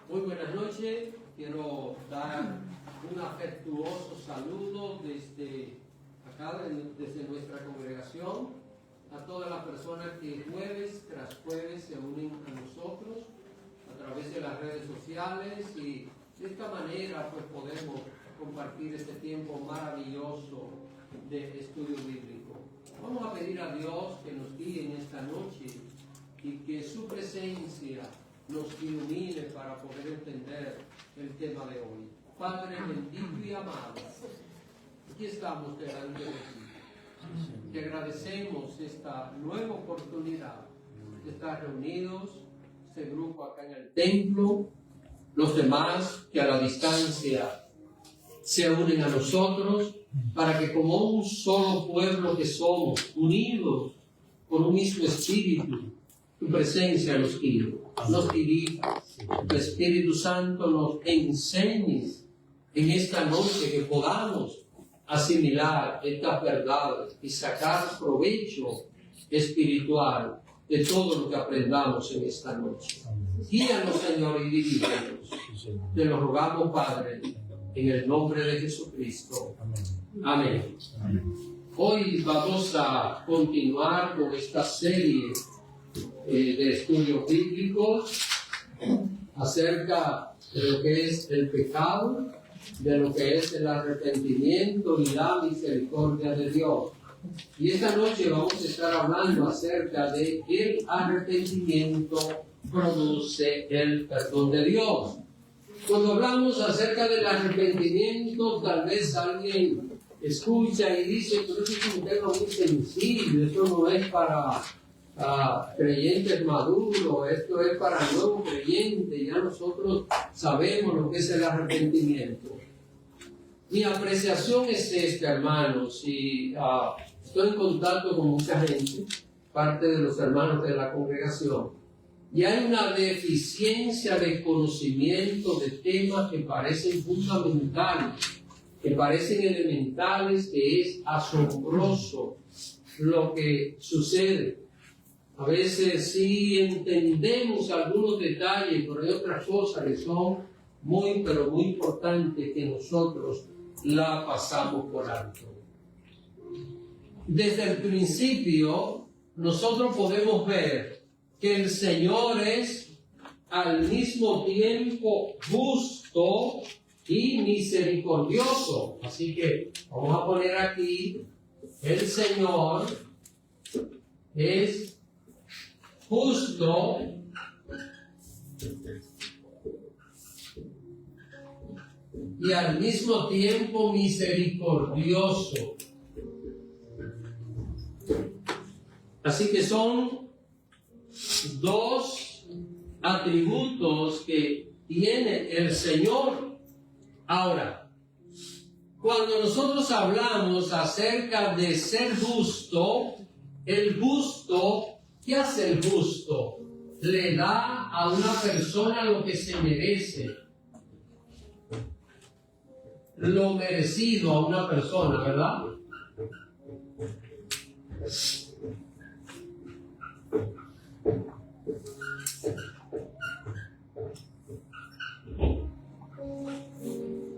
Muy buenas noches. Quiero dar un afectuoso saludo desde acá, desde nuestra congregación, a todas las personas que jueves tras jueves se unen a nosotros a través de las redes sociales, y de esta manera pues podemos compartir este tiempo maravilloso de estudio bíblico. Vamos a pedir a Dios que nos guíe en esta noche y que su presencia nos ilumine para poder entender el tema de hoy. Padre bendito y amado, aquí estamos delante de ti. Te agradecemos esta nueva oportunidad de estar reunidos, este grupo acá en el templo, los demás que a la distancia se unen a nosotros, para que como un solo pueblo que somos, unidos por un mismo espíritu, tu presencia nos guíe, nos dirija, tu Espíritu Santo nos enseñes en esta noche, que podamos asimilar estas verdades y sacar provecho espiritual de todo lo que aprendamos en esta noche. Guíanos, Señor, y dirígenos. Te lo rogamos, Padre, en el nombre de Jesucristo. Amén. Hoy vamos a continuar con esta serie de estudios bíblicos acerca de lo que es el pecado, de lo que es el arrepentimiento y la misericordia de Dios. Y esta noche vamos a estar hablando acerca de el arrepentimiento produce el perdón de Dios. Cuando hablamos acerca del arrepentimiento, tal vez alguien escucha y dice, pero eso es un tema muy sencillo, esto no es para creyentes maduros, esto es para nuevos creyentes, ya nosotros sabemos lo que es el arrepentimiento. Mi apreciación es esta, hermanos, y estoy en contacto con mucha gente, parte de los hermanos de la congregación, y hay una deficiencia de conocimiento de temas que parecen fundamentales, que parecen elementales, que es asombroso lo que sucede. A veces sí entendemos algunos detalles, pero hay otras cosas que son muy, pero muy importantes que nosotros la pasamos por alto. Desde el principio, nosotros podemos ver que el Señor es al mismo tiempo justo y misericordioso. Así que vamos a poner aquí, el Señor es justo y al mismo tiempo misericordioso. Así que son dos atributos que tiene el Señor. Ahora, cuando nosotros hablamos acerca de ser justo, el justo, ¿qué hace el justo? Le da a una persona lo que se merece. Lo merecido a una persona, ¿verdad?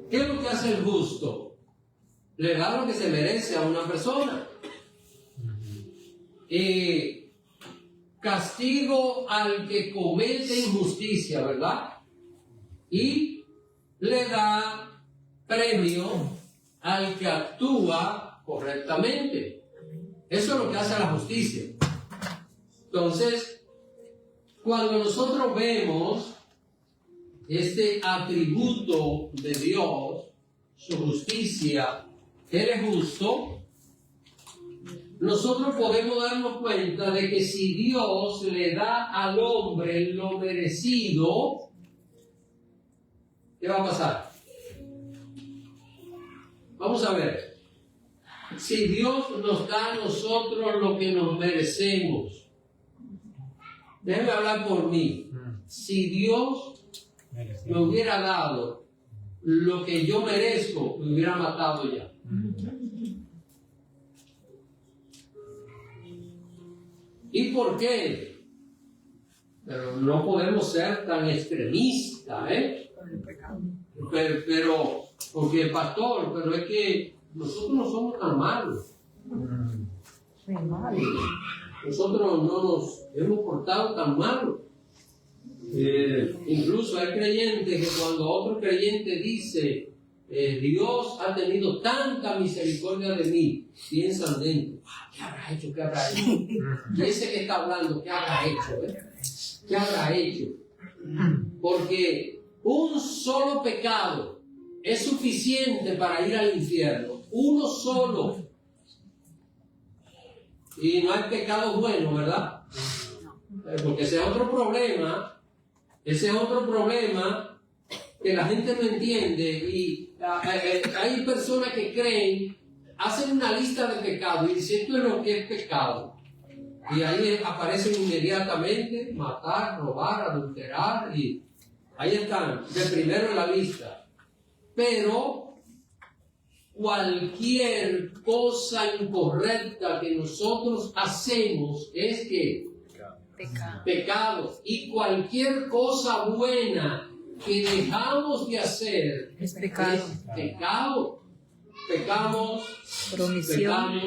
¿Qué es lo que hace el justo? Le da lo que se merece a una persona. Castigo al que comete injusticia, ¿verdad? Y le da premio al que actúa correctamente. Eso es lo que hace la justicia. Entonces, cuando nosotros vemos este atributo de Dios, su justicia, Él es justo, nosotros podemos darnos cuenta de que si Dios le da al hombre lo merecido, ¿qué va a pasar? Vamos a ver. Si Dios nos da a nosotros lo que nos merecemos, déjeme hablar por mí. Si Dios me hubiera dado lo que yo merezco, me hubiera matado ya. ¿Y por qué? Pero no podemos ser tan extremistas, ¿eh? Pero, porque pastor, pero es que nosotros no somos tan malos. Nosotros no nos hemos portado tan mal. Incluso hay creyentes que cuando otro creyente dice Dios ha tenido tanta misericordia de mí, piensan dentro, ¿qué habrá hecho? ¿Qué habrá hecho? Y ese que está hablando, ¿qué habrá hecho? ¿Qué habrá hecho? Porque un solo pecado es suficiente para ir al infierno. Uno solo. Y no hay pecado bueno, ¿verdad? Porque ese es otro problema. Ese es otro problema que la gente no entiende. Y hay personas que creen, hacen una lista de pecados y dicen esto es lo que es pecado. Y ahí aparecen inmediatamente matar, robar, adulterar, y ahí están, de primero en la lista. Pero cualquier cosa incorrecta que nosotros hacemos es que pecado. Y cualquier cosa buena que dejamos de hacer es pecado. Pecamos por omisión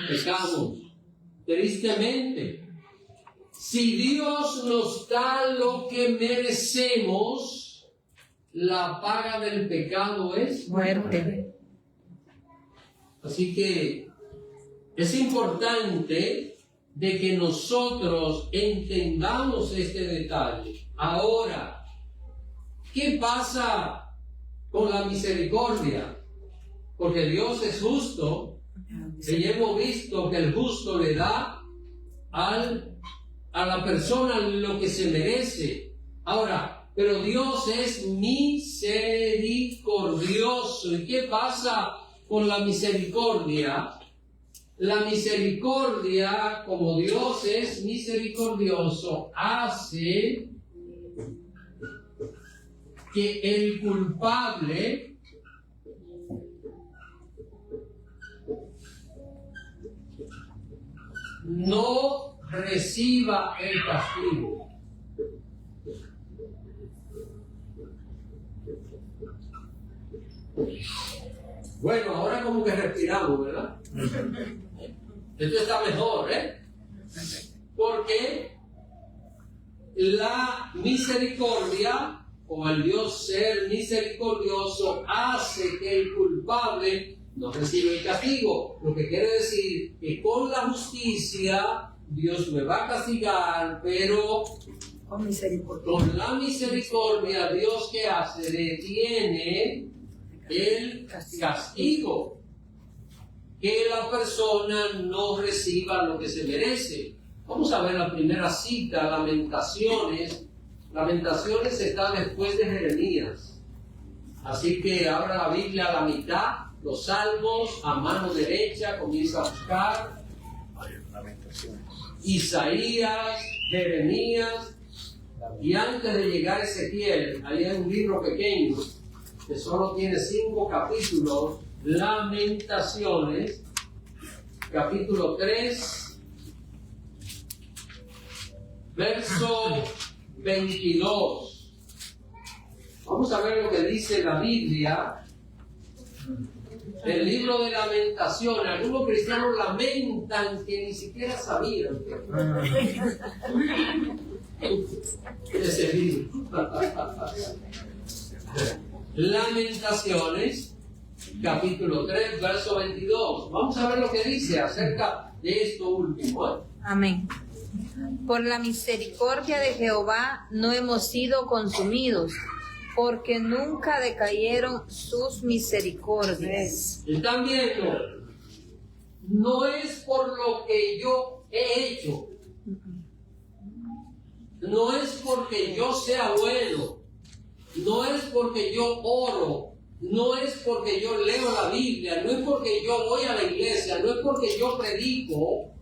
pecamos. Tristemente, si Dios nos da lo que merecemos, la paga del pecado es muerte. Así que es importante de que nosotros entendamos este detalle. Ahora, ¿qué pasa con la misericordia? Porque Dios es justo. Y hemos visto que el justo le da a la persona lo que se merece. Ahora, pero Dios es misericordioso. ¿Y qué pasa con la misericordia? La misericordia, como Dios es misericordioso, hace que el culpable no reciba el castigo. Bueno, ahora como que respiramos, ¿verdad? Esto está mejor, ¿eh? Porque la misericordia, o el Dios ser misericordioso, hace que el culpable no recibe el castigo. Lo que quiere decir que con la justicia Dios me va a castigar, pero con la misericordia Dios, ¿qué hace? Detiene el castigo, que la persona no reciba lo que se merece. Vamos a ver la primera cita, Lamentaciones. Lamentaciones está después de Jeremías. Así que abra la Biblia a la mitad, los Salmos, a mano derecha, comienza a buscar Isaías, Jeremías, y antes de llegar a Ezequiel, ahí hay un libro pequeño que solo tiene 5 capítulos, Lamentaciones, capítulo 3, verso 22. Vamos a ver lo que dice la Biblia. El libro de Lamentaciones. Algunos cristianos lamentan que ni siquiera sabían. Ese libro. Lamentaciones, capítulo 3, verso 22. Vamos a ver lo que dice acerca de esto último. Amén. Por la misericordia de Jehová no hemos sido consumidos, porque nunca decayeron sus misericordias. ¿Están viendo? No es por lo que yo he hecho. No es porque yo sea bueno. No es porque yo oro. No es porque yo leo la Biblia. No es porque yo voy a la iglesia. No es porque yo predico.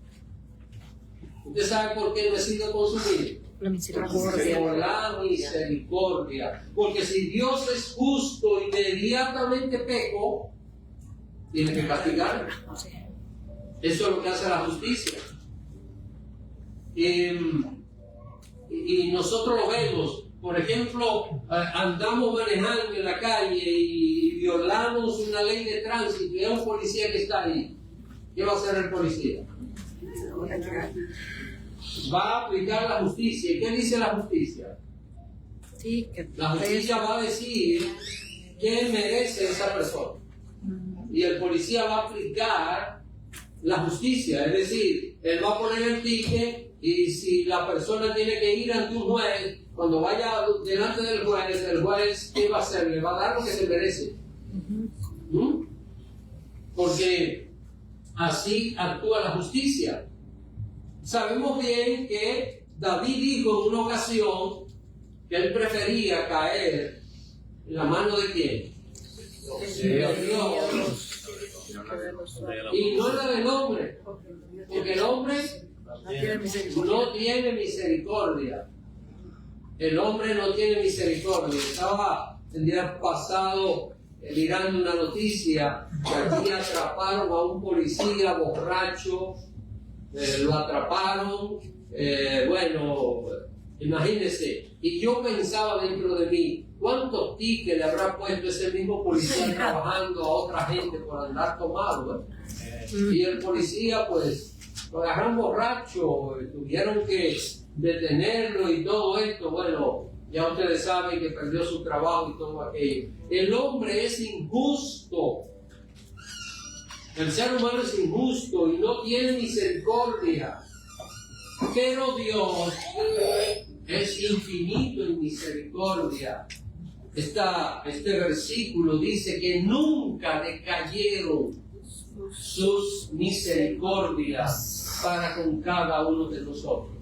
¿Usted sabe por qué no he sido consumido? La misericordia. Por la misericordia. Porque si Dios es justo, inmediatamente peco, tiene que castigarme. Eso es lo que hace la justicia. Y y nosotros lo vemos. Por ejemplo, andamos manejando en la calle y violamos una ley de tránsito y hay un policía que está ahí. ¿Qué va a hacer el policía? Va a aplicar la justicia. ¿Y qué dice la justicia? Sí, La justicia va a decir qué merece esa persona. Y el policía va a aplicar la justicia. Es decir, él va a poner el ticket y si la persona tiene que ir ante un juez, cuando vaya delante del juez, el juez, ¿qué va a hacer? Le va a dar lo que se merece. Porque así actúa la justicia. Sabemos bien que David dijo en una ocasión que él prefería caer en la mano de ¿quién? De Dios. Y no la del hombre. Porque el hombre no tiene misericordia. El hombre no tiene misericordia. Estaba el día pasado mirando una noticia que aquí atraparon a un policía borracho, lo atraparon, bueno, imagínense. Y yo pensaba dentro de mí, ¿cuántos tickets le habrá puesto ese mismo policía trabajando a otra gente por andar tomado? Y el policía, pues, lo agarraron borracho, tuvieron que detenerlo y todo esto. Bueno, ya ustedes saben que perdió su trabajo y todo aquello. El hombre es injusto. El ser humano es injusto y no tiene misericordia. Pero Dios es infinito en misericordia. Este versículo dice que nunca decayeron sus misericordias para con cada uno de nosotros.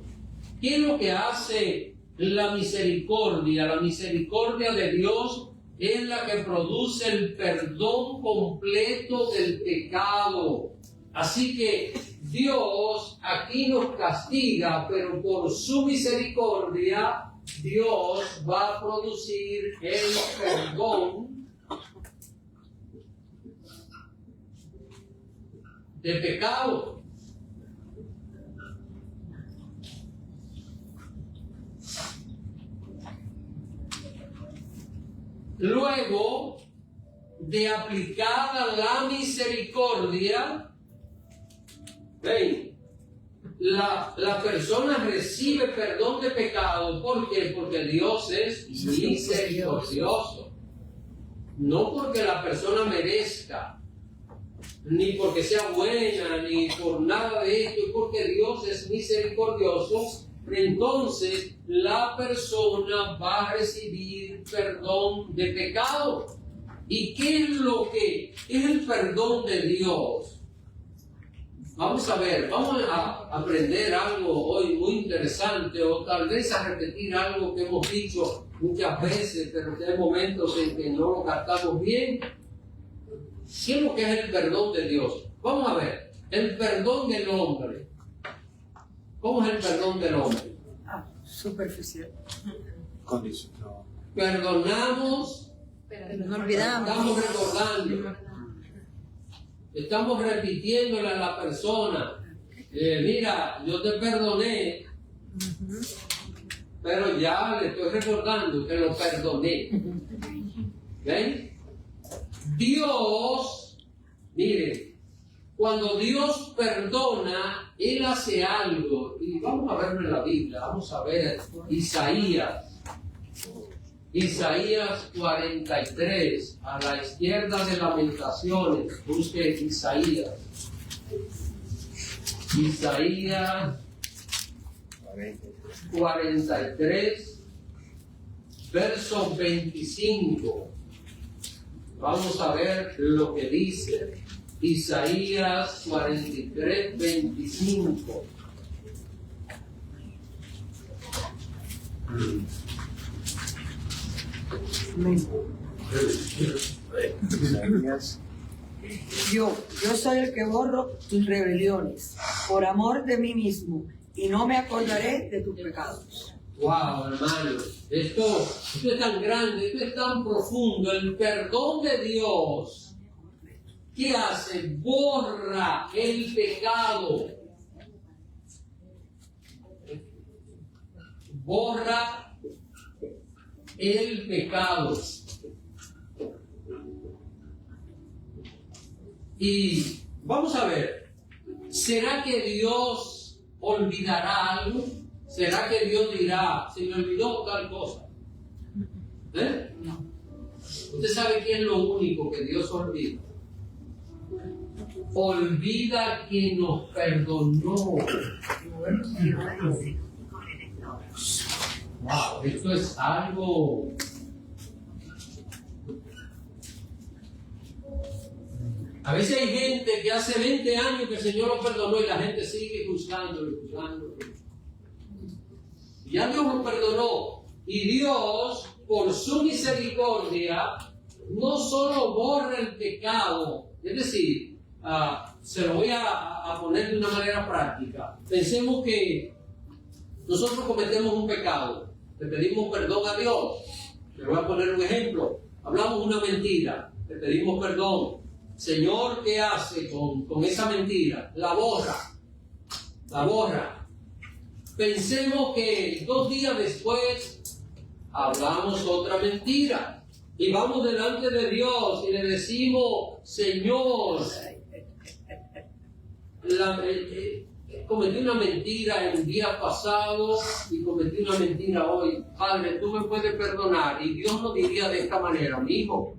¿Qué es lo que hace la misericordia? La misericordia de Dios es la que produce el perdón completo del pecado. Así que Dios aquí nos castiga, pero por su misericordia Dios va a producir el perdón de pecado. Luego de aplicada la misericordia, ¿ven? La persona recibe perdón de pecado. ¿Por qué? Porque Dios es misericordioso. No porque la persona merezca, ni porque sea buena, ni por nada de esto, porque Dios es misericordioso. Entonces la persona va a recibir perdón de pecado. ¿Y qué es lo que es el perdón de Dios? Vamos a ver, vamos a aprender algo hoy muy interesante, o tal vez a repetir algo que hemos dicho muchas veces, pero que hay momentos en que no lo captamos bien. ¿Qué es lo que es el perdón de Dios? Vamos a ver, el perdón del hombre. ¿Cómo es el perdón del hombre? Superficial. Condicionado. Perdonamos, Pero no olvidamos. estamos recordando, estamos repitiéndole a la persona, mira, yo te perdoné, pero ya le estoy recordando que lo perdoné. ¿Ven? Dios, miren, cuando Dios perdona, Él hace algo. Y vamos a verlo en la Biblia. Vamos a ver Isaías 43, a la izquierda de Lamentaciones. Busque Isaías 43, verso 25. Vamos a ver lo que dice Isaías 43, 25. Yo soy el que borro tus rebeliones por amor de mí mismo y no me acordaré de tus pecados. Wow, hermano, esto es tan grande, esto es tan profundo. El perdón de Dios, ¿qué hace? Borra el pecado. borra el pecado. Y vamos a ver, ¿será que Dios olvidará algo? ¿Será que Dios dirá, se me olvidó tal cosa? No. ¿Usted sabe qué es lo único que Dios olvida? Olvida que nos perdonó. Wow, esto es algo. A veces hay gente que hace 20 años que el Señor lo perdonó y la gente sigue juzgándolo. Ya Dios lo perdonó. Y Dios, por su misericordia, no solo borra el pecado, es decir, se lo voy a poner de una manera práctica. Pensemos que nosotros cometemos un pecado, le pedimos perdón a Dios. Le voy a poner un ejemplo. Hablamos una mentira, le pedimos perdón. Señor, ¿qué hace con esa mentira? La borra. Pensemos que 2 días después hablamos otra mentira y vamos delante de Dios y le decimos, Señor, cometí una mentira el día pasado y cometí una mentira hoy. Padre, tú me puedes perdonar. Y Dios nos diría de esta manera, mi hijo,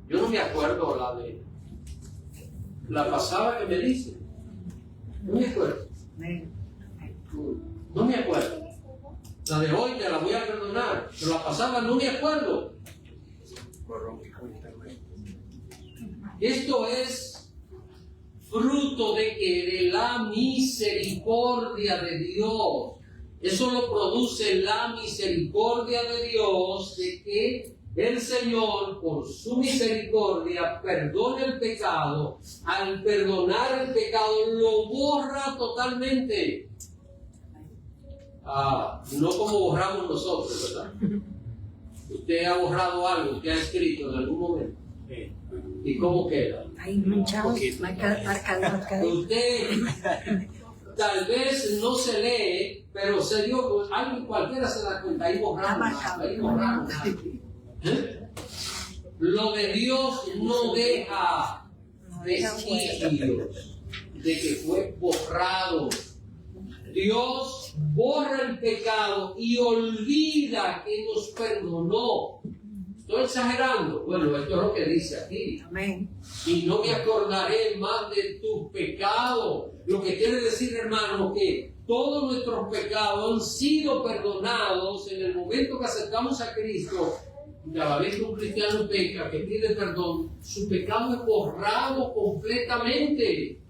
yo no me acuerdo la pasada que me dice. No me acuerdo. No me acuerdo. La de hoy te la voy a perdonar, pero la pasada no me acuerdo. Esto es fruto de la misericordia de Dios. Eso lo produce la misericordia de Dios, de que el Señor, por su misericordia, perdona el pecado. Al perdonar el pecado, lo borra totalmente. No como borramos nosotros, ¿verdad? Usted ha borrado algo que ha escrito en algún momento. ¿Y cómo queda? Ahí manchado, marcado. Usted tal vez no se lee, pero se dio, alguien cualquiera se da cuenta, ahí borramos. Lo de Dios no deja vestigios de que fue borrado. Dios borra el pecado y olvida que nos perdonó. ¿Estoy exagerando? Bueno, esto es lo que dice aquí. Amén. Y no me acordaré más de tus pecados. Lo que quiere decir, hermano, que todos nuestros pecados han sido perdonados en el momento que aceptamos a Cristo. Cada vez que un cristiano peca, que pide perdón, su pecado es borrado completamente.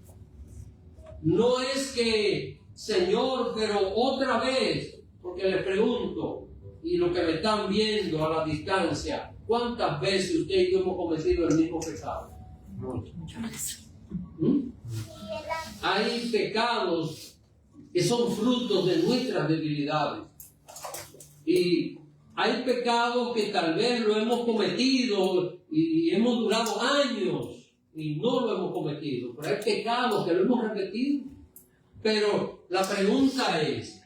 No es que, Señor, pero otra vez, porque les pregunto, y lo que me están viendo a la distancia, ¿cuántas veces usted y yo hemos cometido el mismo pecado? Hay pecados que son frutos de nuestras debilidades. Y hay pecados que tal vez lo hemos cometido y hemos durado años y no lo hemos cometido. Pero hay pecados que lo hemos repetido. Pero la pregunta es,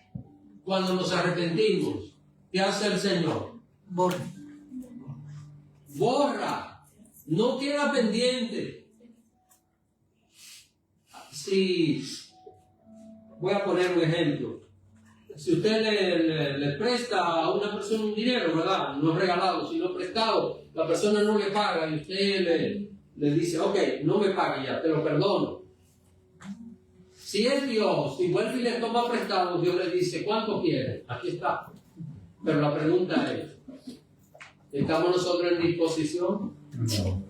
cuando nos arrepentimos, ¿qué hace el Señor? Borra. No queda pendiente. Si voy a poner un ejemplo. Si usted le presta a una persona un dinero, ¿verdad? No es regalado, sino prestado. La persona no le paga y usted le dice, ok, no me paga ya, te lo perdono. Si es Dios, si vuelve y le toma prestado, Dios le dice, ¿cuánto quiere? Aquí está. Pero la pregunta es, ¿estamos nosotros en disposición? No.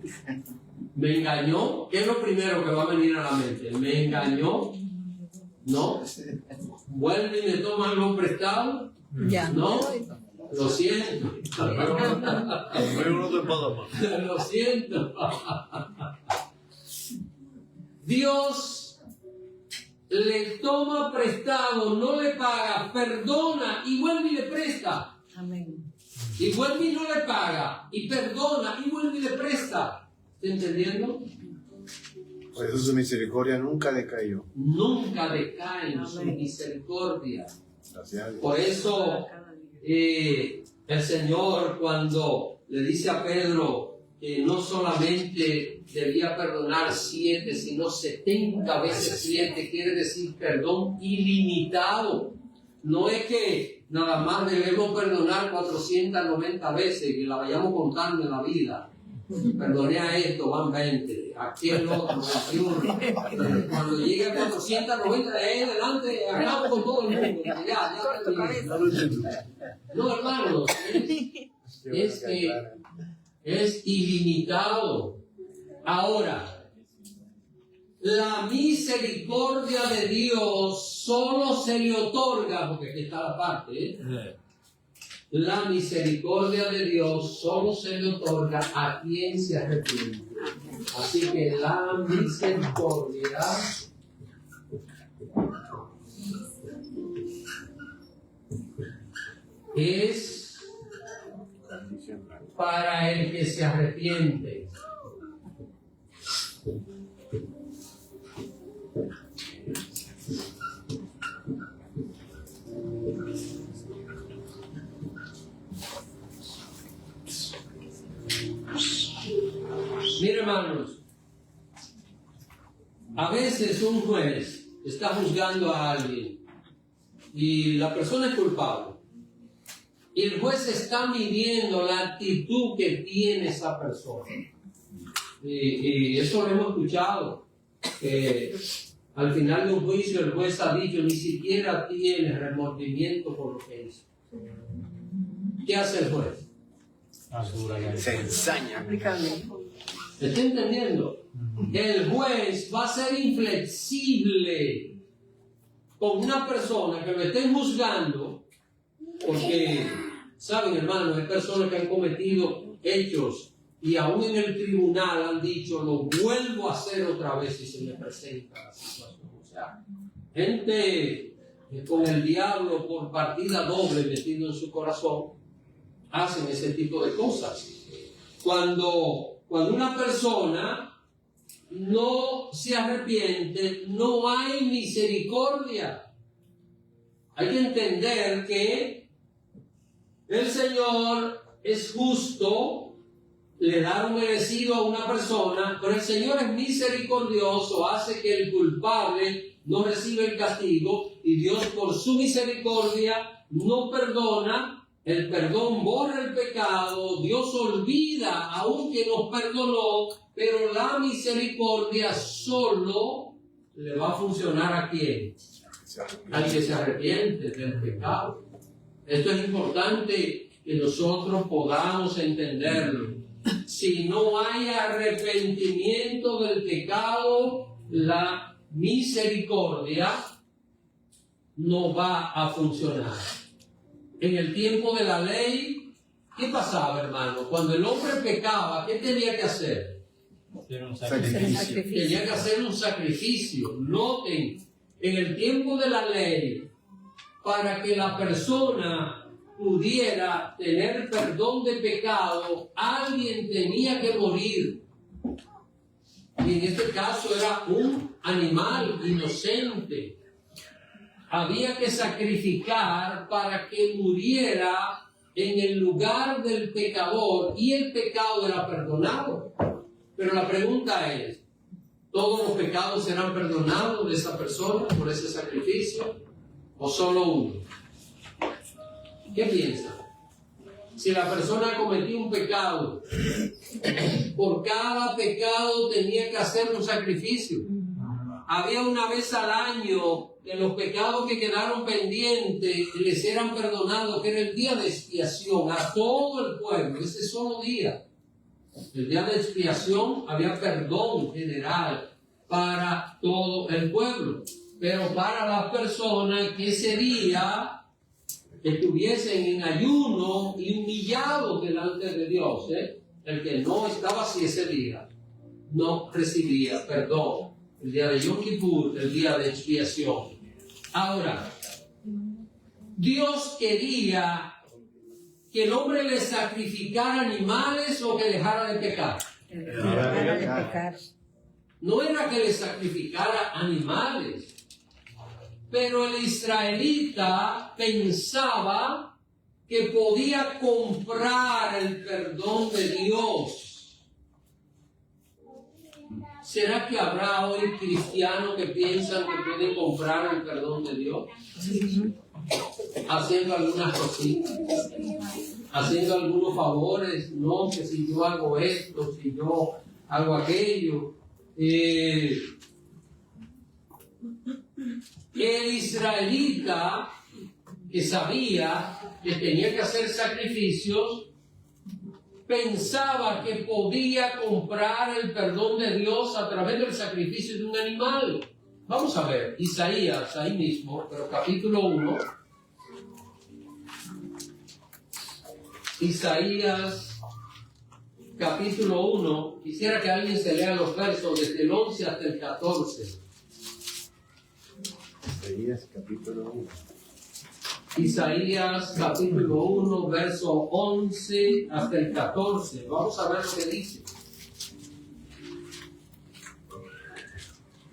¿Me engañó? ¿Qué es lo primero que va a venir a la mente? ¿Me engañó? ¿No? ¿Vuelve y me toman lo prestado? Ya. ¿No? Lo siento. Lo siento. Dios le toma prestado, no le paga, perdona y vuelve y le presta. Amén. Y vuelve y no le paga, y perdona y vuelve y le presta. ¿Está entendiendo? Por eso su misericordia nunca decayó. Nunca decae en su misericordia. Gracias a Dios. Por eso el Señor cuando le dice a Pedro que no solamente debía perdonar 7, sino 70 veces 7, quiere decir perdón ilimitado. No es que nada más debemos perdonar 490 veces, que la vayamos contando en la vida. Perdoné a esto, van 20, aquí el otro, 21. Cuando llegue a 490 de ahí adelante, acabo con todo el mundo. Ya no, hermanos, es ilimitado. Ahora, la misericordia de Dios solo se le otorga, porque aquí está la parte, la misericordia de Dios solo se le otorga a quien se arrepiente. Así que la misericordia es para el que se arrepiente. Mire, hermanos, a veces un juez está juzgando a alguien y la persona es culpable. Y el juez está midiendo la actitud que tiene esa persona. Y eso lo hemos escuchado. Que al final de un juicio el juez ha dicho ni siquiera tiene remordimiento por lo que hizo. ¿Qué hace el juez? Se ensaña. ¿Está entendiendo? El juez va a ser inflexible con una persona que lo estén juzgando, porque, saben, hermanos, hay personas que han cometido hechos y aún en el tribunal han dicho, lo vuelvo a hacer otra vez si se me presenta la situación. O sea, gente con el diablo por partida doble metido en su corazón hacen ese tipo de cosas. Cuando una persona no se arrepiente, no hay misericordia. Hay que entender que el Señor es justo, le da un merecido a una persona, pero el Señor es misericordioso, hace que el culpable no reciba el castigo, y Dios por su misericordia no perdona. El perdón borra el pecado, Dios olvida aunque nos perdonó, pero la misericordia solo le va a funcionar ¿a quién? Al que se arrepiente del pecado. Esto es importante que nosotros podamos entenderlo. Si no hay arrepentimiento del pecado, la misericordia no va a funcionar. En el tiempo de la ley, ¿qué pasaba, hermano? Cuando el hombre pecaba, ¿qué tenía que hacer? Tenía que hacer un sacrificio. Noten, en el tiempo de la ley, para que la persona pudiera tener perdón de pecado, alguien tenía que morir. Y en este caso era un animal inocente. Había que sacrificar para que muriera en el lugar del pecador y el pecado era perdonado. Pero la pregunta es, ¿todos los pecados serán perdonados de esa persona por ese sacrificio o solo uno? ¿Qué piensa? Si la persona cometió un pecado, por cada pecado tenía que hacer un sacrificio. Había una vez al año que los pecados que quedaron pendientes les eran perdonados, que era el día de expiación a todo el pueblo, ese solo día. El día de expiación había perdón general para todo el pueblo, pero para las personas que ese día estuviesen en ayuno y humillados delante de Dios, el que no estaba así ese día, no recibía perdón. El día de Yom Kippur, el día de expiación. Ahora, Dios quería que el hombre le sacrificara animales o que dejara de pecar. No era que le sacrificara animales, pero el israelita pensaba que podía comprar el perdón de Dios. ¿Será que habrá hoy cristianos que piensan que pueden comprar el perdón de Dios? Haciendo algunas cositas, haciendo algunos favores, no, que si yo hago esto, si yo hago aquello. El israelita que sabía que tenía que hacer sacrificios, pensaba que podía comprar el perdón de Dios a través del sacrificio de un animal. Vamos a ver, Isaías, ahí mismo, pero capítulo 1. Isaías, capítulo 1. Quisiera que alguien se lea los versos desde el 11 hasta el 14. Isaías, capítulo 1. Isaías, capítulo 1, verso 11 hasta el 14. Vamos a ver lo que dice.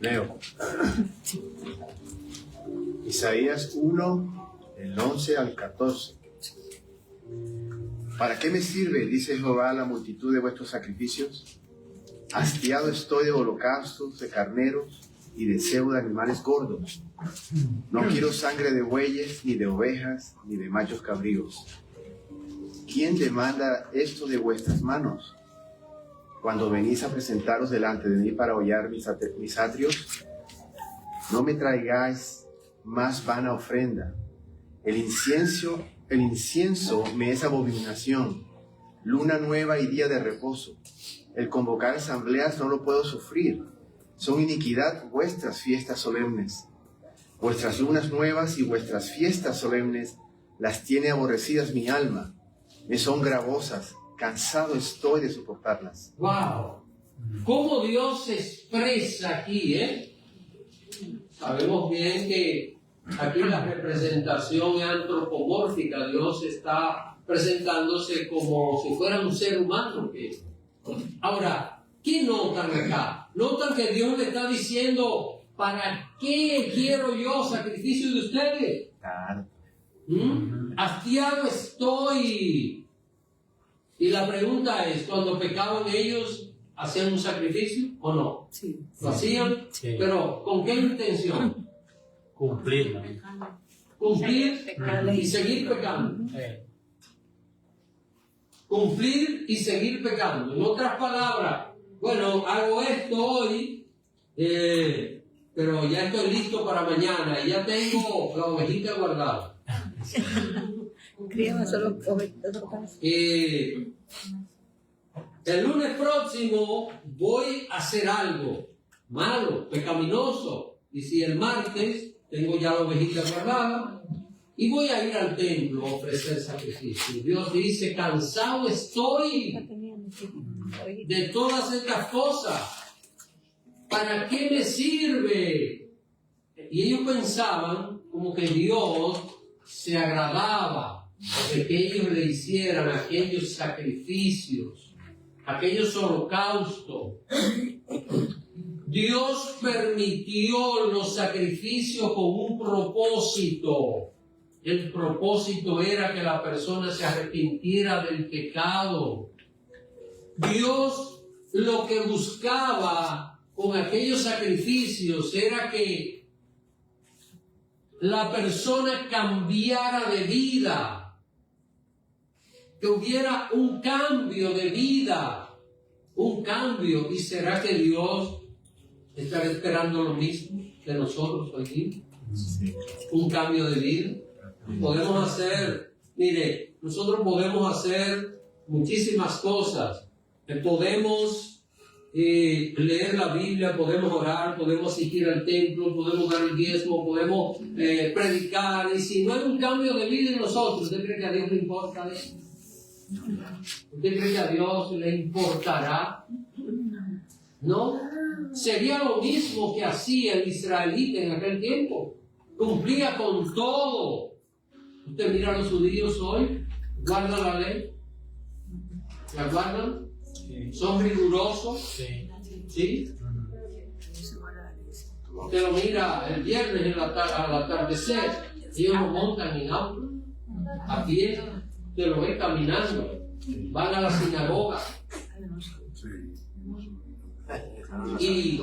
Leo. Isaías 1, del 11 al 14. ¿Para qué me sirve, dice Jehová, la multitud de vuestros sacrificios? Hastiado estoy de holocaustos, de carneros y de cebo de animales gordos. No quiero sangre de bueyes, ni de ovejas, ni de machos cabríos. ¿Quién demanda esto de vuestras manos? Cuando venís a presentaros delante de mí para hollar mis atrios, no me traigáis más vana ofrenda. El incienso me es abominación, luna nueva y día de reposo. El convocar asambleas no lo puedo sufrir. Son iniquidad vuestras fiestas solemnes. Vuestras lunas nuevas y vuestras fiestas solemnes las tiene aborrecidas mi alma. Me son gravosas, cansado estoy de soportarlas. ¡Wow! ¿Cómo Dios se expresa aquí, Sabemos bien que aquí la representación es antropomórfica. Dios está presentándose como si fuera un ser humano. Ahora, ¿qué notan acá? Notan que Dios le está diciendo, ¿para qué quiero yo sacrificio de ustedes? Claro. Hastiado estoy. Y la pregunta es, ¿cuando pecaban ellos, hacían un sacrificio o no? Sí. ¿Lo hacían? Sí. Pero ¿con qué intención? Cumplir. Cumplir y seguir pecando. Cumplir y seguir pecando. En otras palabras, bueno, hago esto hoy, pero ya estoy listo para mañana y ya tengo la ovejita guardada. Criaba solo ovejas. El lunes próximo voy a hacer algo malo, pecaminoso. Y si el martes tengo ya la ovejita guardada y voy a ir al templo a ofrecer sacrificio. Dios dice, cansado estoy de todas estas cosas. ¿Para qué me sirve? Y ellos pensaban como que Dios se agradaba de que ellos le hicieran aquellos sacrificios, aquellos holocaustos. Dios permitió los sacrificios con un propósito. El propósito era que la persona se arrepintiera del pecado. Dios lo que buscaba con aquellos sacrificios era que la persona cambiara de vida, que hubiera un cambio de vida, un cambio. ¿Y será que Dios está esperando lo mismo de nosotros hoy día? Sí. Un cambio de vida. Podemos hacer, mire, nosotros podemos hacer muchísimas cosas. Podemos leer la Biblia, podemos orar, podemos asistir al templo, podemos dar el diezmo, podemos predicar, y si no hay un cambio de vida en nosotros, ¿usted cree que a Dios le importa eso? ¿Usted cree que a Dios le importará? ¿No? Sería lo mismo que hacía el israelita en aquel tiempo. Cumplía con todo. Usted mira a los judíos hoy, guardan la ley, la guardan. Sí. Son rigurosos, Sí. ¿sí? Usted lo mira el viernes al atardecer, ellos lo montan en auto, a pie, Te lo ven caminando, van a la sinagoga. Y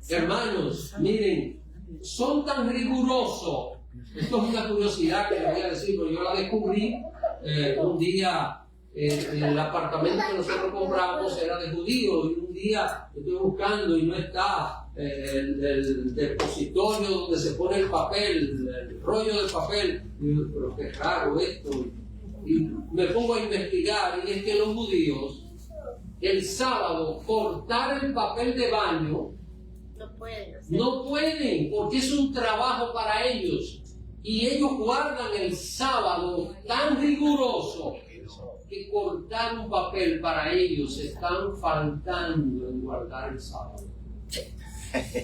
hermanos, miren, son tan rigurosos. Esto es una curiosidad que les voy a decir, pero yo la descubrí un día. El apartamento que nosotros compramos era de judíos, y un día estoy buscando y no está el depositorio donde se pone el papel, el rollo de papel. Y digo, pero qué raro esto. Y me pongo a investigar, y es que los judíos el sábado cortar el papel de baño no pueden, porque es un trabajo para ellos, y ellos guardan el sábado tan riguroso que cortar un papel para ellos están faltando en guardar el sábado.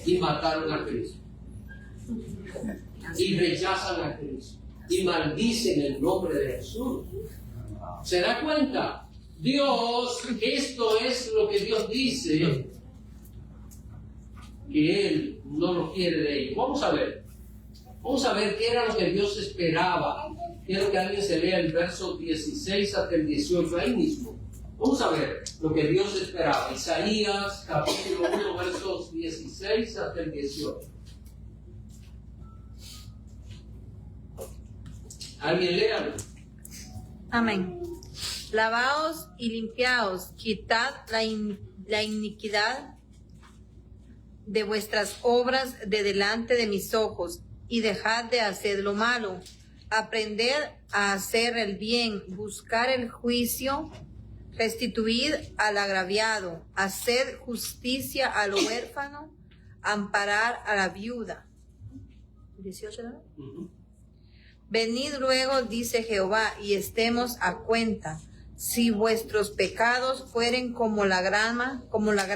Y mataron a Cristo, y rechazan a Cristo, y maldicen el nombre de Jesús. ¿Se da cuenta? Dios, esto es lo que Dios dice, que Él no lo quiere de ellos. Vamos a ver qué era lo que Dios esperaba. Quiero que alguien se lea el verso 16 hasta el 18, ahí mismo. Vamos a ver lo que Dios esperaba. Isaías, capítulo 1, versos 16 hasta el 18. ¿Alguien léalo? Amén. Lavaos y limpiaos, quitad la iniquidad de vuestras obras de delante de mis ojos, y dejad de hacer lo malo. Aprended a hacer el bien, buscar el juicio, restituid al agraviado, hacer justicia al huérfano, amparar a la viuda. 18, ¿no? Venid luego, dice Jehová, y estemos a cuenta. Si vuestros pecados fueren como la grana, como la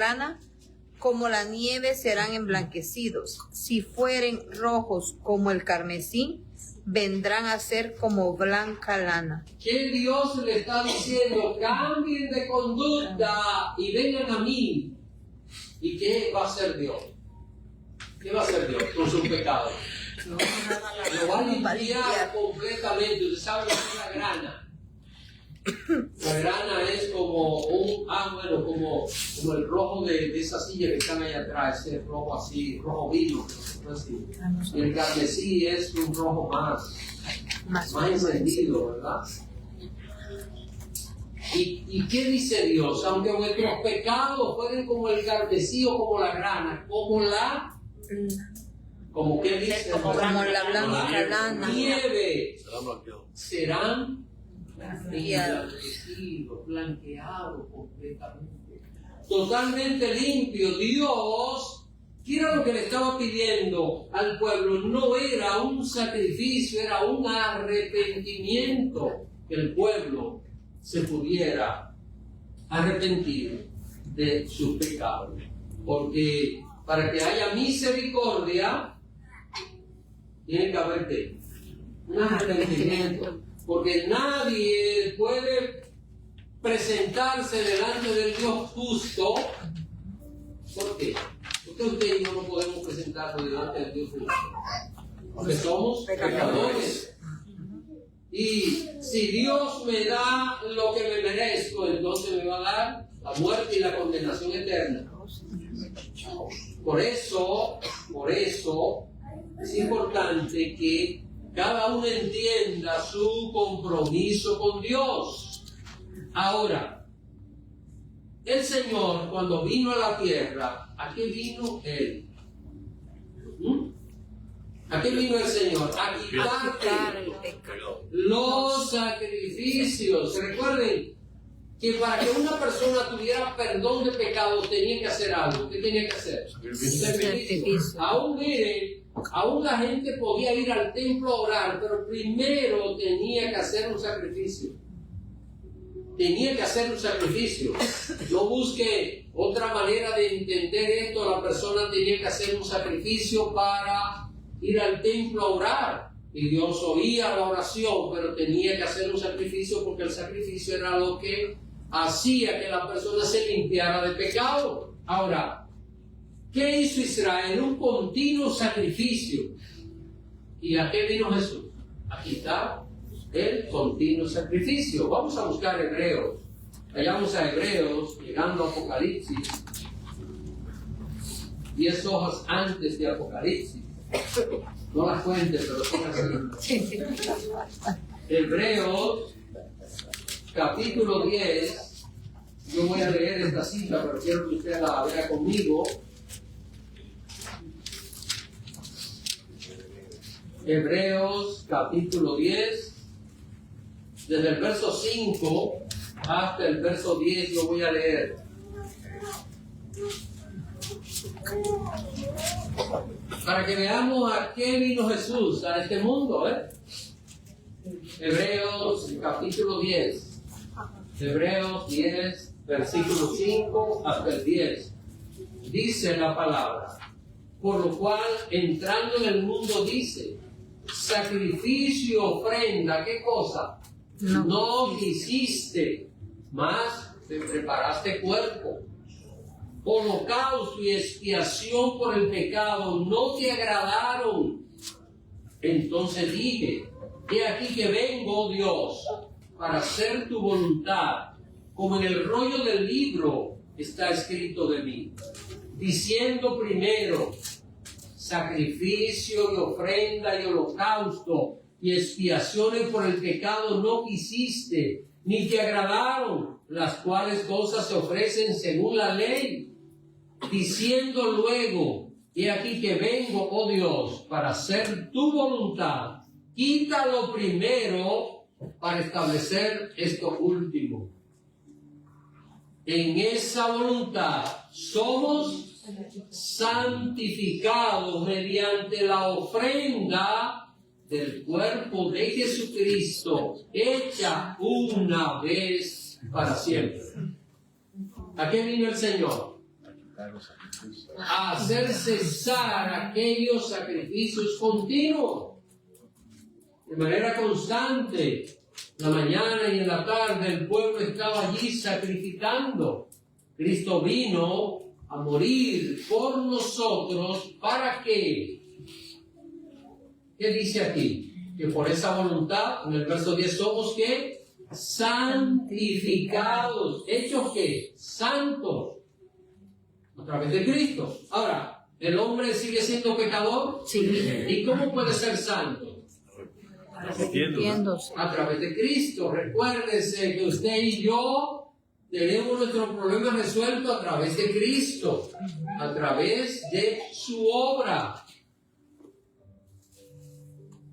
nieve serán emblanquecidos. Si fueren rojos como el carmesí, vendrán a ser como blanca lana. ¿Qué Dios le está diciendo? Cambien de conducta y vengan a mí. ¿Y qué va a hacer Dios? ¿Qué va a hacer Dios con sus pecados? Lo va a limpiar completamente. Usted sabe lo que es la grana. La grana es como como el rojo de esa silla que están ahí atrás, ese rojo así, rojo vino, así. Y el carmesí es un rojo más encendido, ¿verdad? ¿Y qué dice Dios? Aunque vuestros pecados fueren como el carmesí o como la grana, como qué dice, como la blanca lana, nieve, serán blanqueado completamente, totalmente limpio. Dios, ¿qué era lo que le estaba pidiendo al pueblo? No era un sacrificio, era un arrepentimiento, que el pueblo se pudiera arrepentir de sus pecados, porque para que haya misericordia tiene que haber un arrepentimiento. Porque nadie puede presentarse delante del Dios justo. ¿Por qué? Porque usted y yo no podemos presentarnos delante del Dios justo. Porque somos pecadores. Y si Dios me da lo que me merezco, entonces me va a dar la muerte y la condenación eterna. Por eso es importante que cada uno entienda su compromiso con Dios. Ahora, el Señor, cuando vino a la tierra, ¿a qué vino Él? ¿A qué vino el Señor? A quitarte los sacrificios. Recuerden que para que una persona tuviera perdón de pecados tenía que hacer algo. ¿Qué tenía que hacer? Sacrificio. Aún la gente podía ir al templo a orar, pero primero tenía que hacer un sacrificio. No busque otra manera de entender esto. La persona tenía que hacer un sacrificio para ir al templo a orar. Y Dios oía la oración, pero tenía que hacer un sacrificio, porque el sacrificio era lo que hacía que la persona se limpiara de pecado. Ahora, ¿qué hizo Israel? Un continuo sacrificio. ¿Y a qué vino Jesús? A quitar el continuo sacrificio. Vamos a buscar Hebreos. Vayamos a Hebreos, llegando a Apocalipsis. 10 hojas antes de Apocalipsis. No las cuente, pero son así. Hebreos, capítulo 10. Yo voy a leer esta cita, pero quiero que usted la vea conmigo. Hebreos, capítulo 10. Desde el verso 5 hasta el verso 10 lo voy a leer. Para que veamos a qué vino Jesús a este mundo, Hebreos capítulo 10. Hebreos 10, versículo 5 hasta el 10. Dice la palabra: por lo cual, entrando en el mundo, dice: sacrificio, ofrenda, ¿qué cosa? No quisiste, mas te preparaste cuerpo. Holocausto y expiación por el pecado no te agradaron. Entonces dije: he aquí que vengo, Dios, para hacer tu voluntad, como en el rollo del libro está escrito de mí, diciendo primero: sacrificio y ofrenda y holocausto y expiaciones por el pecado no quisiste, ni te agradaron, las cuales cosas se ofrecen según la ley. Diciendo luego: he aquí que vengo, oh Dios, para hacer tu voluntad. Quita lo primero para establecer esto último. En esa voluntad somos santificados mediante la ofrenda del cuerpo de Jesucristo, hecha una vez para siempre. ¿A qué vino el Señor? A hacer cesar aquellos sacrificios continuos, de manera constante. La mañana y en la tarde el pueblo estaba allí sacrificando. Cristo vino a morir por nosotros. ¿Para qué? ¿Qué dice aquí? Que por esa voluntad, en el verso 10, somos ¿qué? Santificados. ¿Hechos qué? Santos. A través de Cristo. Ahora, ¿el hombre sigue siendo pecador? Sí. ¿Y cómo puede ser santo? Arrepintiéndose. A través de Cristo. Recuérdese que usted y yo tenemos nuestros problemas resueltos a través de Cristo, a través de su obra.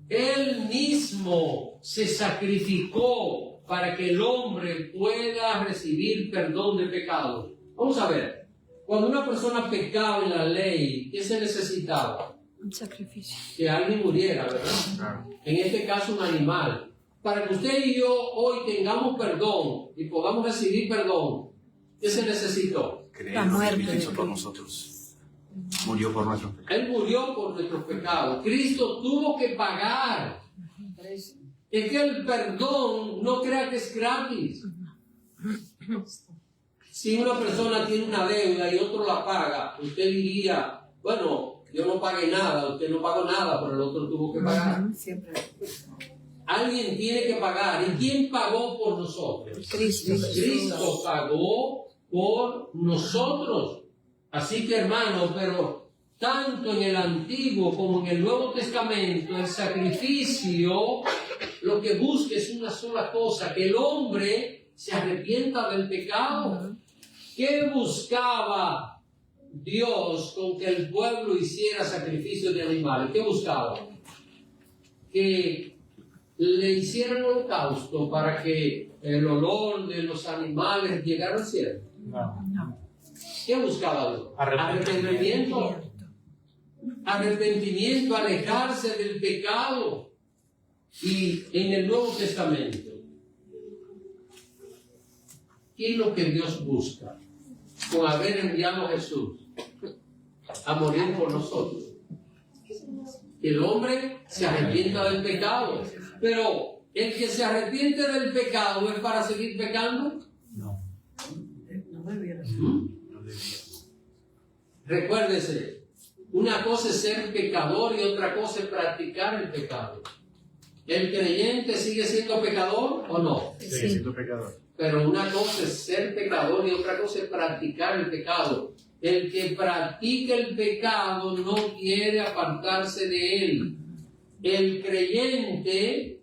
Él mismo se sacrificó para que el hombre pueda recibir perdón de pecados. Vamos a ver, cuando una persona pecaba en la ley, ¿qué se necesitaba? Un sacrificio. Que alguien muriera, ¿verdad? En este caso, un animal. Para que usted y yo hoy tengamos perdón y podamos recibir perdón, ¿qué se necesitó? La muerte. Cristo hizo por nosotros. Murió por nuestros pecados. Él murió por nuestros pecados. Cristo tuvo que pagar. Es que el perdón no crea que es gratis. Si una persona tiene una deuda y otro la paga, usted diría: bueno, yo no pagué nada, usted no pagó nada, pero el otro tuvo que pagar. Siempre. Alguien tiene que pagar. ¿Y quién pagó por nosotros? Cristo. Cristo pagó por nosotros. Así que, hermanos, pero tanto en el Antiguo como en el Nuevo Testamento, el sacrificio lo que busca es una sola cosa: que el hombre se arrepienta del pecado. ¿Qué buscaba Dios con que el pueblo hiciera sacrificios de animales? ¿Qué buscaba? Que le hicieran holocausto para que el olor de los animales llegara al cielo. No. ¿Qué buscaba Dios? Arrepentimiento. Arrepentimiento, alejarse del pecado. Y en el Nuevo Testamento, ¿qué es lo que Dios busca con haber enviado a Jesús a morir por nosotros? Que el hombre se arrepienta del pecado. Pero el que se arrepiente del pecado es para seguir pecando. No. Recuérdese, una cosa es ser pecador y otra cosa es practicar el pecado. ¿El creyente sigue siendo pecador o no? Sigue siendo pecador. Pero una cosa es ser pecador y otra cosa es practicar el pecado. El que practica el pecado no quiere apartarse de él. El creyente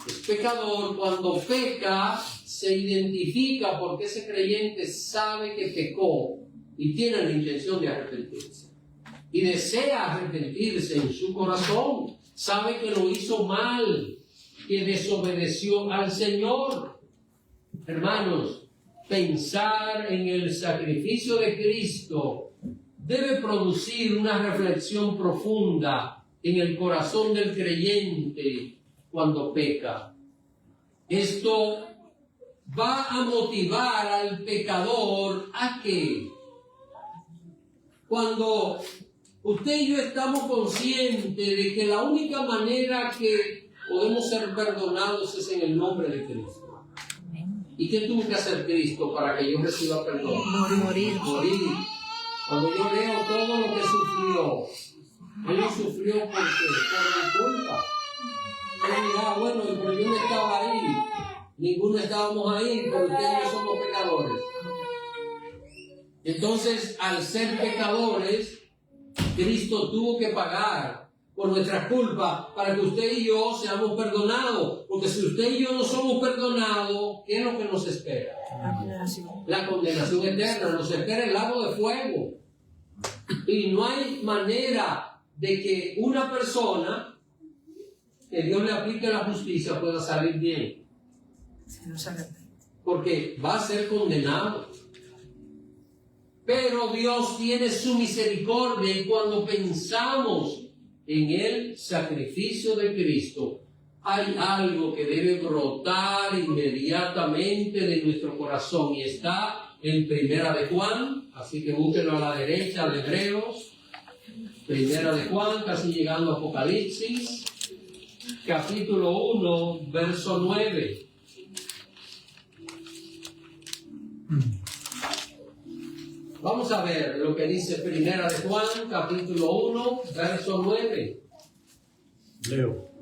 es pecador cuando peca, se identifica porque ese creyente sabe que pecó y tiene la intención de arrepentirse. Y desea arrepentirse en su corazón. Sabe que lo hizo mal, que desobedeció al Señor. Hermanos, pensar en el sacrificio de Cristo debe producir una reflexión profunda en el corazón del creyente cuando peca. Esto va a motivar al pecador a que cuando usted y yo estamos conscientes de que la única manera que podemos ser perdonados es en el nombre de Cristo. ¿Y qué tuvo que hacer Cristo para que yo reciba perdón? Morir. Cuando yo leo todo lo que sufrió, Él lo sufrió por mi culpa. Él dirá, bueno, pero yo no estaba ahí, ninguno estábamos ahí, pero ustedes no somos pecadores. Entonces, al ser pecadores, Cristo tuvo que pagar por nuestras culpas para que usted y yo seamos perdonados. Porque si usted y yo no somos perdonados, ¿qué es lo que nos espera? La condenación eterna. Nos espera el lago de fuego. Y no hay manera de que una persona que Dios le aplique la justicia pueda salir bien. Porque va a ser condenado. Pero Dios tiene su misericordia y cuando pensamos en el sacrificio de Cristo, hay algo que debe brotar inmediatamente de nuestro corazón y está en Primera de Juan, así que búsquenlo a la derecha de Hebreos, Primera de Juan, casi llegando a Apocalipsis, capítulo 1, verso 9. Vamos a ver lo que dice Primera de Juan, capítulo 1, verso 9. Leo.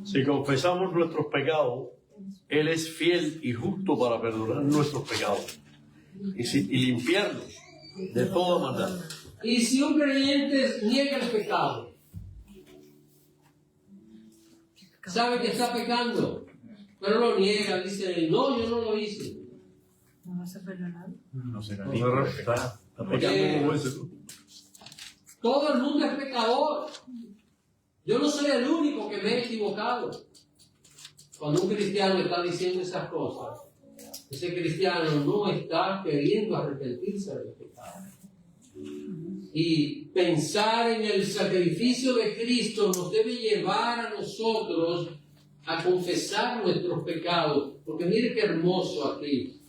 Si confesamos nuestros pecados, Él es fiel y justo para perdonar nuestros pecados y limpiarnos de toda maldad. Y si un creyente niega el pecado, sabe que está pecando, pero lo niega, dice, no, yo no lo hice. ¿No vas a perdonar? No será Está pecando como ese. Todo el mundo es pecador. Yo no soy el único que me he equivocado. Cuando un cristiano está diciendo esas cosas, ese cristiano no está queriendo arrepentirse del pecado. Y pensar en el sacrificio de Cristo nos debe llevar a nosotros a confesar nuestros pecados. Porque mire qué hermoso aquí.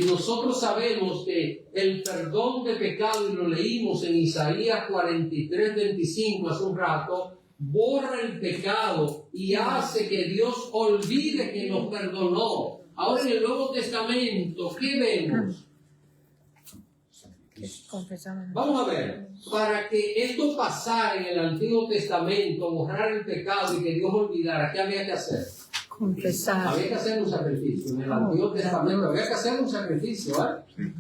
Nosotros sabemos que el perdón de pecado, y lo leímos en Isaías 43, 25 hace un rato, borra el pecado y hace que Dios olvide que nos perdonó. Ahora en el Nuevo Testamento, ¿qué vemos? Vamos a ver, para que esto pasara en el Antiguo Testamento, borrar el pecado y que Dios olvidara, ¿qué había que hacer? Confesar. Había que hacer un sacrificio. En el Antiguo Testamento había que hacer un sacrificio, ¿eh?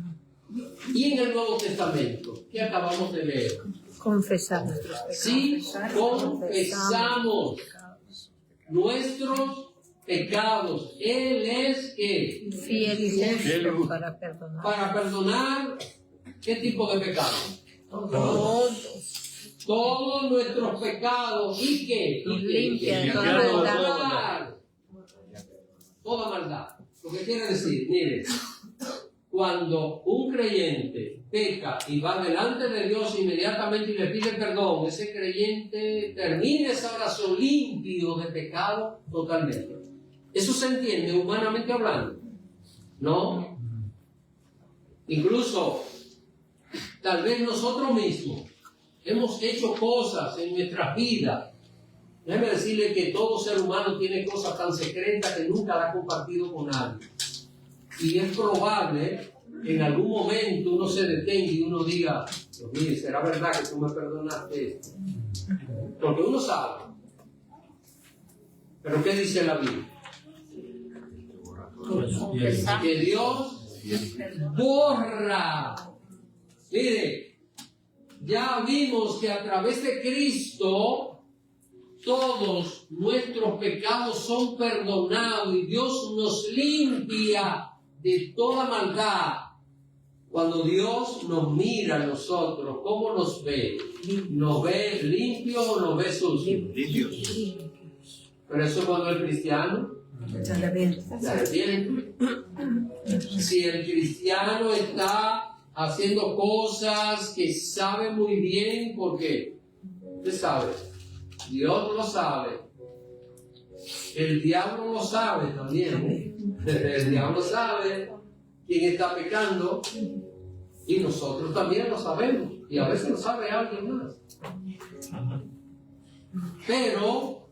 Y en el Nuevo Testamento, ¿qué acabamos de leer? Confesar nuestros pecados. Si confesamos nuestros pecados, Él es que Fiel y justo para perdonar. para perdonar, ¿qué tipo de pecados? Todos nuestros pecados y que limpia de toda maldad. Toda maldad. Lo que quiere decir, mire, cuando un creyente peca y va delante de Dios inmediatamente y le pide perdón, ese creyente termina esa oración limpio de pecado totalmente. ¿Eso se entiende humanamente hablando? ¿No? Incluso, tal vez nosotros mismos hemos hecho cosas en nuestras vidas. Déjeme decirle que todo ser humano tiene cosas tan secretas que nunca las ha compartido con nadie. Y es probable que en algún momento uno se detenga y uno diga, Dios mío, ¿será verdad que tú me perdonaste esto? Porque uno sabe. Pero ¿qué dice la Biblia? Que Dios borra. Mire, ya vimos que a través de Cristo todos nuestros pecados son perdonados y Dios nos limpia de toda maldad. Cuando Dios nos mira a nosotros, ¿cómo nos ve? ¿Nos ve limpios o nos ve sucios? Limpios. Pero eso cuando el cristiano se arrepiente. Si el cristiano está haciendo cosas que sabe muy bien, porque usted sabe, Dios lo sabe, el diablo lo sabe también, el diablo sabe quién está pecando y nosotros también lo sabemos y a veces lo sabe alguien más. Pero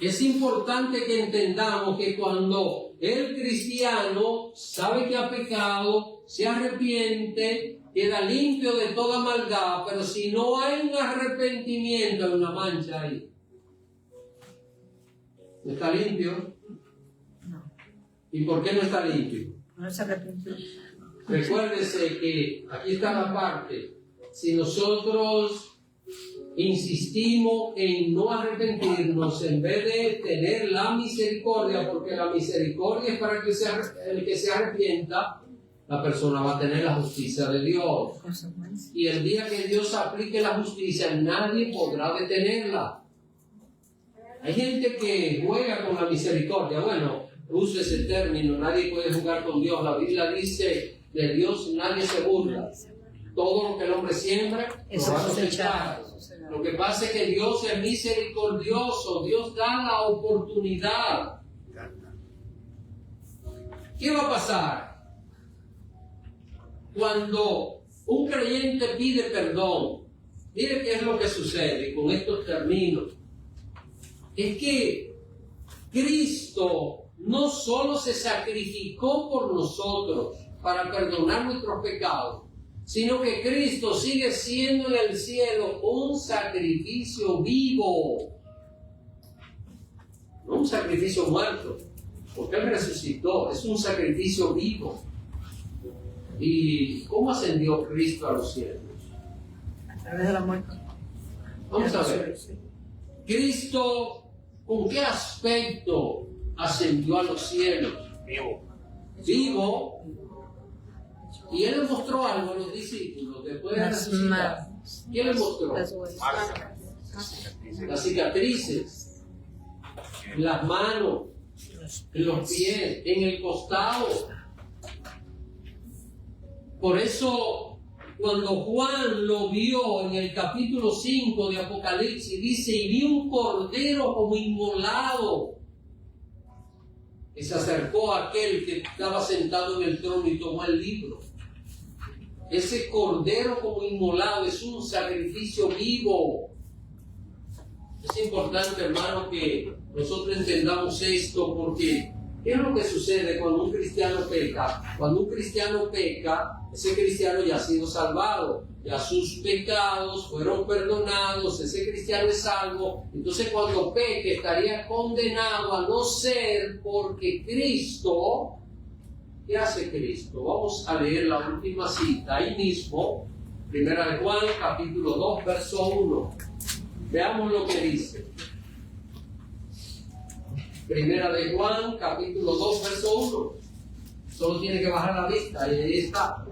es importante que entendamos que cuando el cristiano sabe que ha pecado, se arrepiente, queda limpio de toda maldad, pero si no hay un arrepentimiento, hay una mancha ahí. ¿No está limpio? No. ¿Y por qué no está limpio? No se arrepintió. Recuérdese que aquí está la parte. Si nosotros insistimos en no arrepentirnos en vez de tener la misericordia, porque la misericordia es para el que se arrepienta, la persona va a tener la justicia de Dios. Y el día que Dios aplique la justicia, nadie podrá detenerla. Hay gente que juega con la misericordia. Bueno, uso ese término, nadie puede jugar con Dios. La Biblia dice, de Dios nadie se burla. Todo lo que el hombre siembra, lo va a cosechar. Lo que pasa es que Dios es misericordioso, Dios da la oportunidad. ¿Qué va a pasar cuando un creyente pide perdón? Mire qué es lo que sucede con estos términos. Es que Cristo no solo se sacrificó por nosotros para perdonar nuestros pecados, sino que Cristo sigue siendo en el cielo un sacrificio vivo, no un sacrificio muerto, porque Él resucitó, es un sacrificio vivo. ¿Y cómo ascendió Cristo a los cielos? A través de la muerte. Vamos a ver. Cristo, ¿con qué aspecto ascendió a los cielos? Vivo. Y Él le mostró algo a los discípulos después de resucitar. ¿Qué le mostró? Las cicatrices, las manos, en los pies, en el costado. Por eso, cuando Juan lo vio en el capítulo 5 de Apocalipsis, dice, y vi un cordero como inmolado, que se acercó a aquel que estaba sentado en el trono y tomó el libro. Ese cordero como inmolado es un sacrificio vivo. Es importante, hermano, que nosotros entendamos esto, porque ¿qué es lo que sucede cuando un cristiano peca? Cuando un cristiano peca, ese cristiano ya ha sido salvado, ya sus pecados fueron perdonados, ese cristiano es salvo. Entonces cuando peque estaría condenado a no ser porque Cristo. ¿Qué hace Cristo? Vamos a leer la última cita ahí mismo, 1 de Juan, capítulo 2, verso 1. Veamos lo que dice. 1 de Juan, capítulo 2, verso 1. Solo tiene que bajar la vista y ahí está.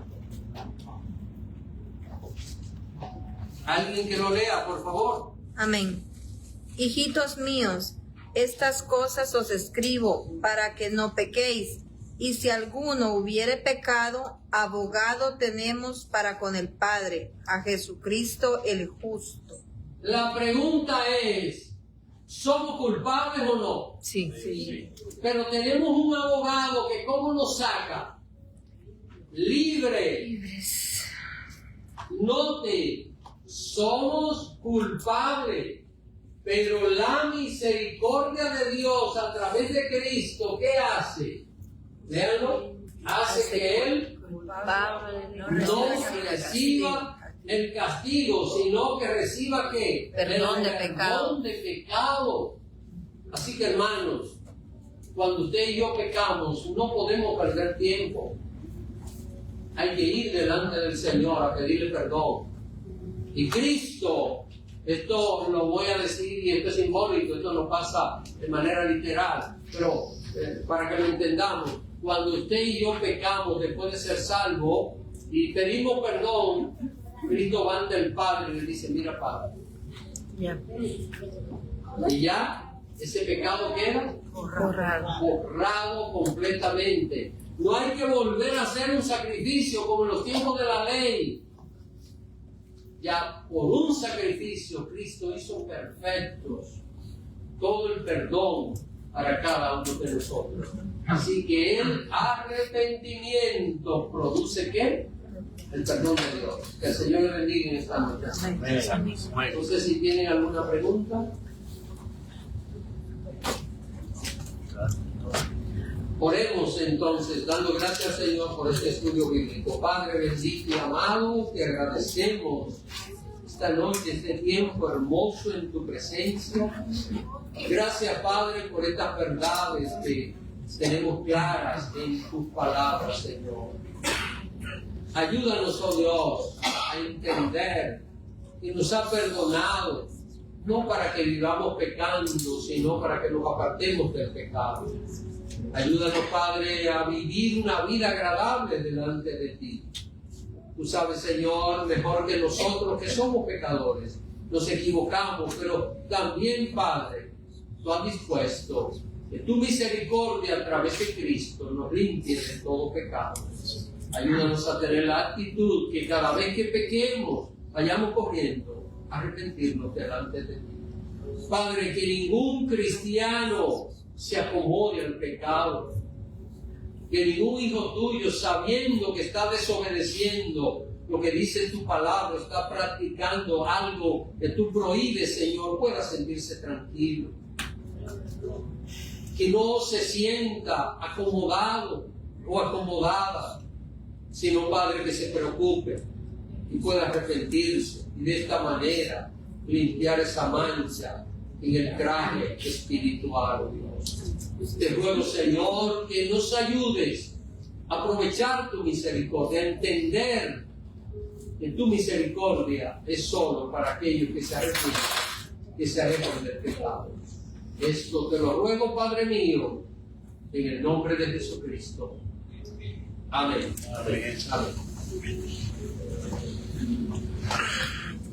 Alguien que lo lea, por favor. Amén. Hijitos míos, estas cosas os escribo para que no pequéis. Y si alguno hubiere pecado, abogado tenemos para con el Padre, a Jesucristo el justo. La pregunta es, ¿somos culpables o no? Sí. Pero tenemos un abogado que ¿cómo nos saca? Libres. Note, somos culpables, pero la misericordia de Dios a través de Cristo, ¿qué hace? Véanlo, hace que Él no reciba el castigo, sino que reciba ¿qué? Perdón de pecado. Así que, hermanos, cuando usted y yo pecamos, no podemos perder tiempo. Hay que ir delante del Señor a pedirle perdón. Y Cristo, esto lo voy a decir y esto es simbólico, esto no pasa de manera literal, pero para que lo entendamos, cuando usted y yo pecamos después de ser salvos y pedimos perdón, Cristo va ante el Padre y le dice, mira Padre, y ya ese pecado queda borrado completamente. No hay que volver a hacer un sacrificio como en los tiempos de la ley. Ya por un sacrificio Cristo hizo perfectos todo el perdón para cada uno de nosotros. Así que el arrepentimiento produce ¿qué? El perdón de Dios. Que el Señor le bendiga en esta noche. No sé si tienen alguna pregunta. Oremos entonces, dando gracias Señor por este estudio bíblico. Padre bendito y amado, te agradecemos esta noche, este tiempo hermoso en tu presencia. Gracias Padre por estas verdades que tenemos claras en tus palabras, Señor. Ayúdanos, oh Dios, a entender que nos ha perdonado, no para que vivamos pecando, sino para que nos apartemos del pecado. Ayúdanos, Padre, a vivir una vida agradable delante de ti. Tú sabes, Señor, mejor que nosotros que somos pecadores. Nos equivocamos, pero también, Padre, tú has dispuesto que tu misericordia a través de Cristo nos limpie de todo pecado. Ayúdanos a tener la actitud que cada vez que pequemos, vayamos corriendo a arrepentirnos delante de ti. Padre, que ningún cristiano se acomode al pecado, que ningún hijo tuyo, sabiendo que está desobedeciendo lo que dice tu palabra, está practicando algo que tú prohíbes, Señor, pueda sentirse tranquilo, que no se sienta acomodado o acomodada, sino, Padre, que se preocupe y pueda arrepentirse y de esta manera limpiar esa mancha en el traje espiritual, oh Dios. Te ruego, Señor, que nos ayudes a aprovechar tu misericordia, a entender que tu misericordia es solo para aquellos que se alejan del pecado. Esto te lo ruego, Padre mío, en el nombre de Jesucristo. Amén. Amén. Amén.